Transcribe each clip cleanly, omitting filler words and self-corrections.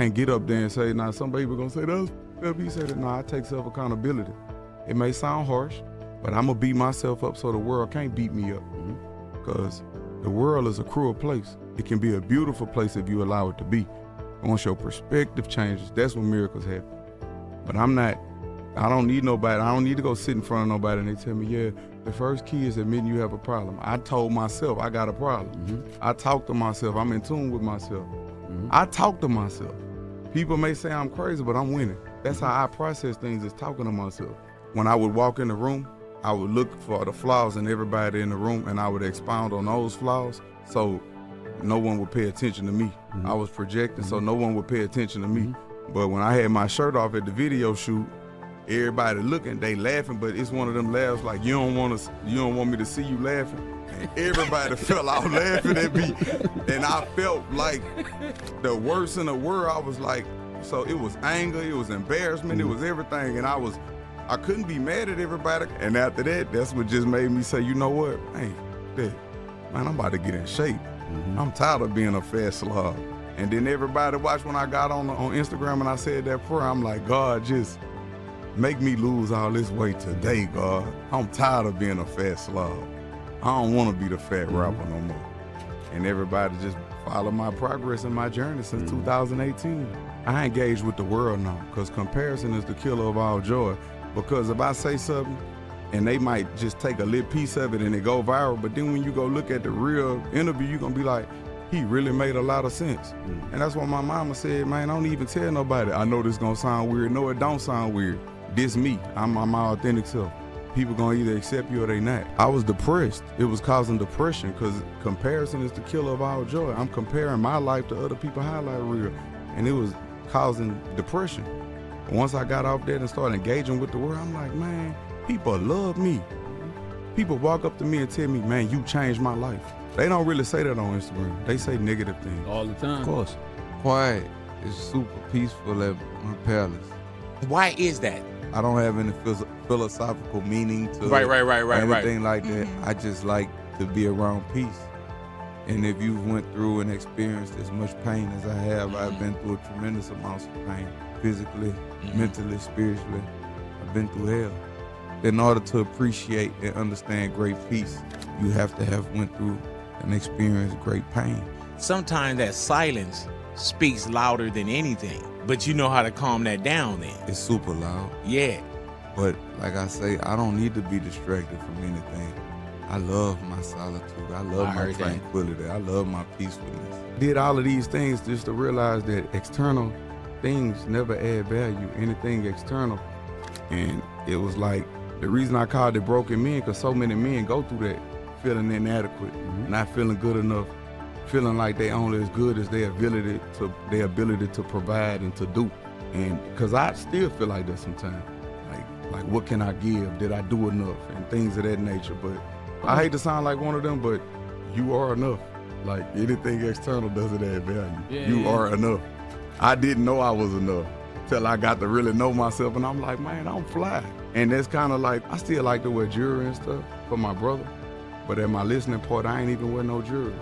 Can't get up there and say, now some people gonna say, that's he said it. No, I take self-accountability. It may sound harsh, but I'm gonna beat myself up so the world can't beat me up. Because the world is a cruel place. It can be a beautiful place if you allow it to be. Once your perspective changes, that's when miracles happen. But I don't need nobody. I don't need to go sit in front of nobody and they tell me, yeah, the first key is admitting you have a problem. I told myself I got a problem. I talk to myself. I'm in tune with myself. I talk to myself. People may say I'm crazy, but I'm winning. That's how I process things, is talking to myself. When I would walk in the room, I would look for the flaws in everybody in the room and I would expound on those flaws so no one would pay attention to me. I was projecting so no one would pay attention to me. But when I had my shirt off at the video shoot, everybody looking, they laughing, but it's one of them laughs like, you don't want me to see you laughing. And everybody fell out laughing at me. And I felt like the worst in the world. I was like, so it was anger, it was embarrassment, it was everything. And I couldn't be mad at everybody. And after that, that's what just made me say, you know what? Hey, man, I'm about to get in shape. I'm tired of being a fat slob. And then everybody watched when I got on Instagram and I said that prayer, I'm like, God, just make me lose all this weight today, God. I'm tired of being a fat slob. I don't want to be the fat rapper no more. And everybody just followed my progress and my journey since 2018. I engage with the world now because comparison is the killer of all joy. Because if I say something and they might just take a little piece of it and it go viral, but then when you go look at the real interview, you're going to be like, he really made a lot of sense. And that's why my mama said, man, don't even tell nobody. I know this gonna sound weird. No, it don't sound weird. This me. I'm my authentic self. People gonna either accept you or they not. I was depressed. It was causing depression because comparison is the killer of all joy. I'm comparing my life to other people's highlight reel, and it was causing depression. Once I got off that and started engaging with the world, I'm like, man, people love me. People walk up to me and tell me, man, you changed my life. They don't really say that on Instagram. They say negative things. All the time. Of course. Quiet is super peaceful at my palace. Why is that? I don't have any philosophical meaning to Right. anything like that. I just like to be around peace. And if you've went through and experienced as much pain as I have, I've been through a tremendous amounts of pain, physically, mentally, spiritually. I've been through hell. In order to appreciate and understand great peace, you have to have went through and experienced great pain. Sometimes that silence speaks louder than anything, but you know how to calm that down then. It's super loud. Yeah. But like I say, I don't need to be distracted from anything. I love my solitude. I love my tranquility. I love my peacefulness. Did all of these things just to realize that external things never add value, anything external. And it was like, the reason I called it broken men, because so many men go through that, feeling inadequate, not feeling good enough, feeling like they only as good as their ability to provide and to do. And because I still feel like that sometimes. Like what can I give? Did I do enough? And things of that nature. But I hate to sound like one of them, but you are enough. Like anything external doesn't add value. You are enough. I didn't know I was enough till I got to really know myself, and I'm like, man, I'm fly. And that's kind of like, I still like to wear jewelry and stuff for my brother, but at my listening part, I ain't even wear no jewelry.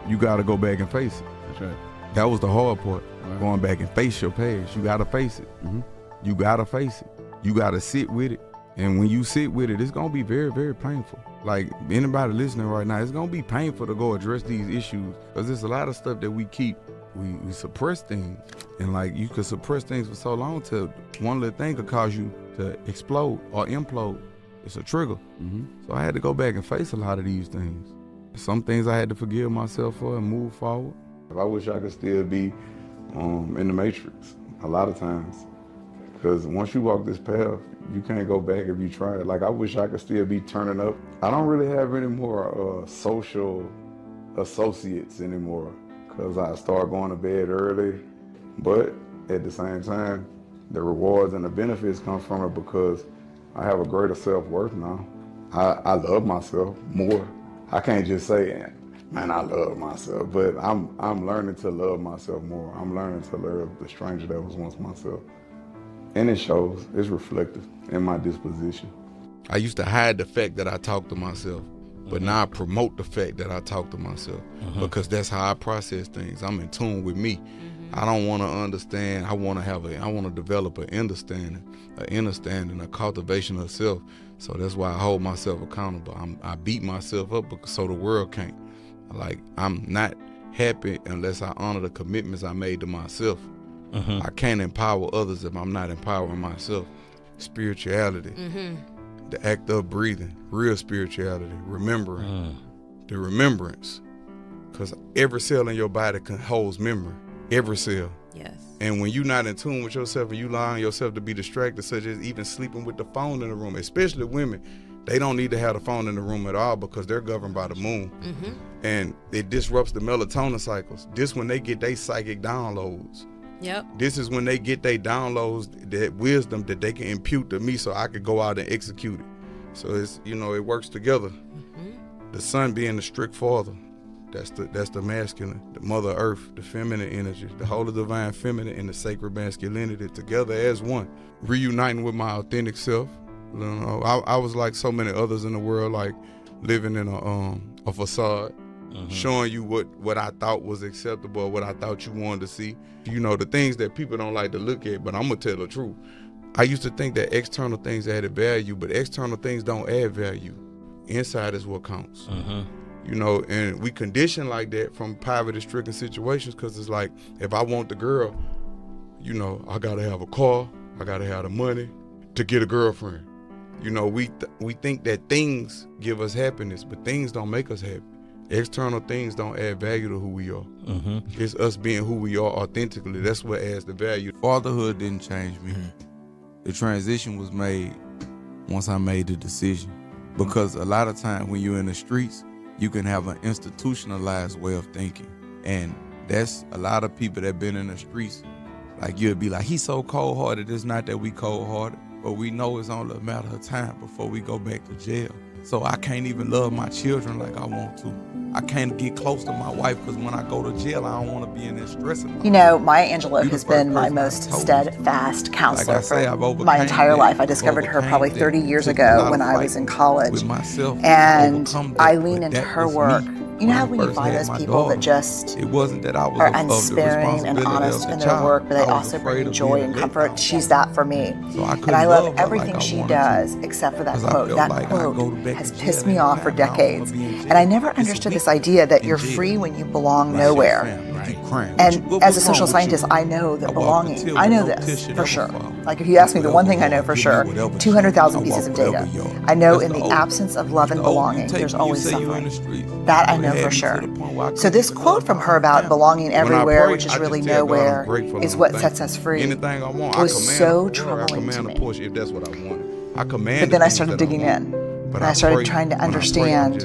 You gotta go back and face it. That's right. That was the hard part, going back and face your past. You gotta face it. You gotta face it. You gotta sit with it. And when you sit with it, it's gonna be very, very painful. Like anybody listening right now, it's gonna be painful to go address these issues because there's a lot of stuff that we keep. We suppress things, and like you could suppress things for so long till one little thing could cause you to explode or implode. It's a trigger. So I had to go back and face a lot of these things. Some things I had to forgive myself for and move forward. I wish I could still be in the matrix a lot of times, because once you walk this path, you can't go back if you try it. Like I wish I could still be turning up. I don't really have any more social associates anymore, because I start going to bed early, but at the same time, the rewards and the benefits come from it because I have a greater self-worth now. I love myself more. I can't just say, man, I love myself, but I'm learning to love myself more. I'm learning to love the stranger that was once myself. And it shows, it's reflective in my disposition. I used to hide the fact that I talk to myself, but now I promote the fact that I talk to myself because that's how I process things. I'm in tune with me. I don't want to understand. I want to develop an understanding, a cultivation of self. So that's why I hold myself accountable. I beat myself up so the world can't. Like, I'm not happy unless I honor the commitments I made to myself. I can't empower others if I'm not empowering myself. Spirituality, the act of breathing, real spirituality, remembering, the remembrance. Because every cell in your body holds memory, every cell. Yes. And when you're not in tune with yourself and you allowing yourself to be distracted, such as even sleeping with the phone in the room, especially women, they don't need to have the phone in the room at all because they're governed by the moon. And it disrupts the melatonin cycles. This when they get their psychic downloads. Yep. This is when they get their downloads, that wisdom that they can impute to me so I could go out and execute it. So it's, it works together. The sun being the strict father. That's the masculine, the mother earth, the feminine energy, the holy divine feminine and the sacred masculinity together as one. Reuniting with my authentic self. I was like so many others in the world, like living in a facade, showing you what I thought was acceptable, what I thought you wanted to see. The things that people don't like to look at, but I'm gonna tell the truth. I used to think that external things added value, but external things don't add value. Inside is what counts. And we condition like that from poverty-stricken situations because it's like, if I want the girl, I gotta have a car, I gotta have the money to get a girlfriend. We think that things give us happiness, but things don't make us happy. External things don't add value to who we are. It's us being who we are authentically. That's what adds the value. Fatherhood didn't change me. The transition was made once I made the decision. Because a lot of times when you're in the streets, you can have an institutionalized way of thinking. And that's a lot of people that been in the streets. Like, you'll be like, he's so cold-hearted. It's not that we cold-hearted, but we know it's only a matter of time before we go back to jail. So I can't even love my children like I want to. I can't get close to my wife because when I go to jail, I don't want to be in there stressing. Maya Angelou has been my most steadfast counselor for my entire life. I discovered her probably 30 years ago when I was in college. And I lean into her work. You know how when you find those people that just are unsparing and honest in their work, but they also bring joy and comfort? She's that for me. And I love everything she does except for that quote. That quote has pissed me off for decades. And I never understood this idea that you're free when you belong nowhere. And as a social scientist, I know that belonging, I know this for sure. Like, if you ask me the one thing I know for sure, 200,000 pieces of data. I know in the absence of love and belonging, there's always suffering. That I know for sure. So this quote from her about belonging everywhere, which is really nowhere, is what sets us free, was so troubling to me. But then I started digging in. And I started trying to understand,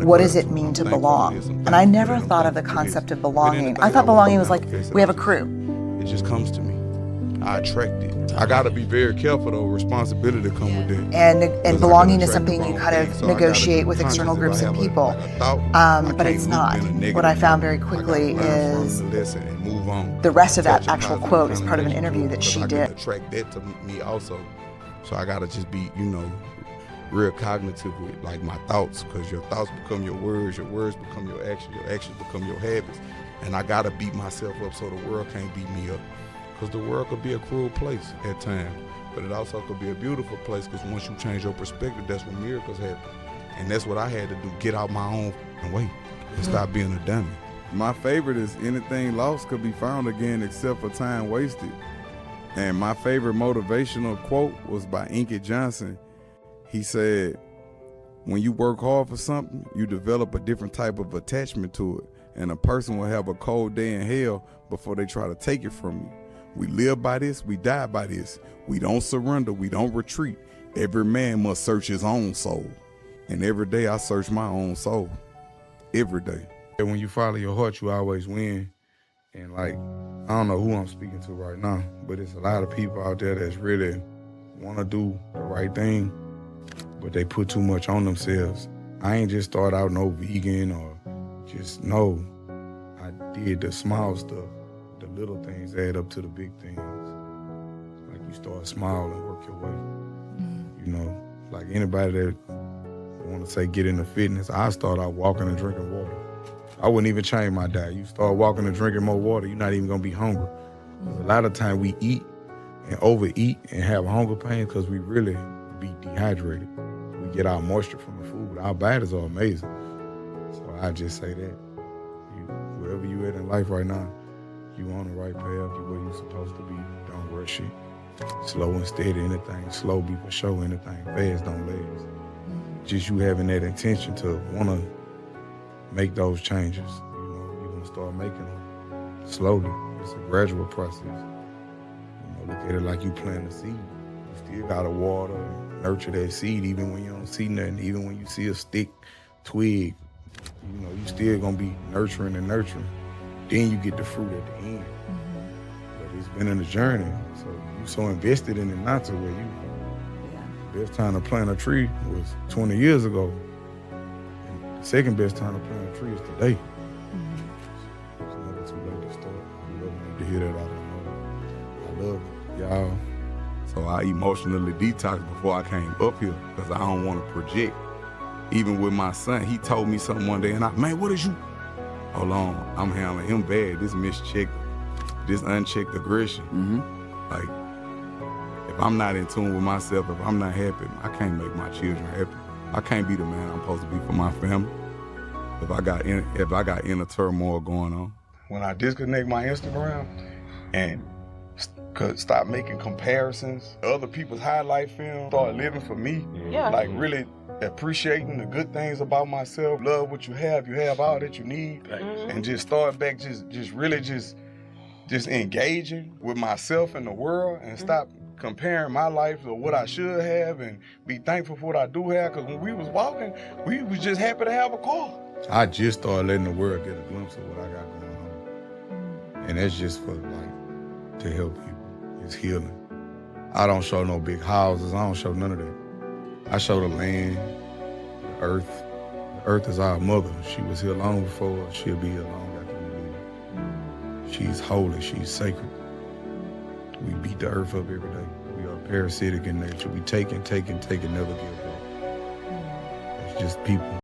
what does it mean to belong? And I never thought of the concept of belonging. I thought belonging was like, we have a crew. It just comes to me. I attract it. I got to be very careful, though. Responsibility come with that. And belonging is something you kind of negotiate with external groups and people. But it's not. What I found very quickly is the rest of that actual quote is part of an interview that she did. Attract that to me also. So I got to just be, real cognitive with like my thoughts, because your thoughts become your words become your actions become your habits. And I gotta beat myself up so the world can't beat me up, because the world could be a cruel place at times, but it also could be a beautiful place, because once you change your perspective, that's when miracles happen. And that's what I had to do, get out my own way and stop being a dummy. My favorite is anything lost could be found again except for time wasted. And my favorite motivational quote was by Inky Johnson. He said, when you work hard for something, you develop a different type of attachment to it. And a person will have a cold day in hell before they try to take it from you. We live by this, we die by this. We don't surrender, we don't retreat. Every man must search his own soul. And every day I search my own soul. Every day. And when you follow your heart, you always win. And like, I don't know who I'm speaking to right now, but it's a lot of people out there that's really want to do the right thing, but they put too much on themselves. I ain't just start out no vegan or just no. I did the small stuff. The little things add up to the big things. Like, you start small and work your way. Like anybody that want to say get into fitness, I start out walking and drinking water. I wouldn't even change my diet. You start walking and drinking more water, you're not even gonna be hungry. A lot of time we eat and overeat and have hunger pains because we really be dehydrated. We get our moisture from the food. Our bodies are amazing. So I just say that. Wherever you at in life right now, you on the right path, you where you supposed to be. Don't rush it. Slow and steady, anything slow be for sure, anything fast don't last. Just you having that intention to want to make those changes, you're going to start making them slowly. It's a gradual process. Look at it like you plant a seed. You still got to water and nurture that seed even when you don't see nothing, even when you see a stick, twig. You still going to be nurturing and nurturing. Then you get the fruit at the end. But it's been in a journey, so you so invested in it not to where you. The best time to plant a tree was 20 years ago. And the second best time to plant a tree is today. It's never too late to start. I love to hear that out of the I love y'all. So I emotionally detoxed before I came up here because I don't want to project. Even with my son, he told me something one day, and man, what is you? Hold on, I'm handling him bad. This mischecked, this unchecked aggression. Like, if I'm not in tune with myself, if I'm not happy, I can't make my children happy. I can't be the man I'm supposed to be for my family. If I got inner turmoil going on. When I disconnect my Instagram and stop making comparisons, other people's highlight film, start living for me, like really appreciating the good things about myself, love what you have all that you need, and just start back just really engaging with myself and the world and stop comparing my life to what I should have and be thankful for what I do have, because when we was walking, we was just happy to have a car. I just started letting the world get a glimpse of what I got going on. And that's just for to help people. It's healing. I don't show no big houses, I don't show none of that. I show the land, the earth. The earth is our mother. She was here long before us. She'll be here long after we leave. She's holy, she's sacred. We beat the earth up every day. We are parasitic in nature. We take and never give up. It's just people.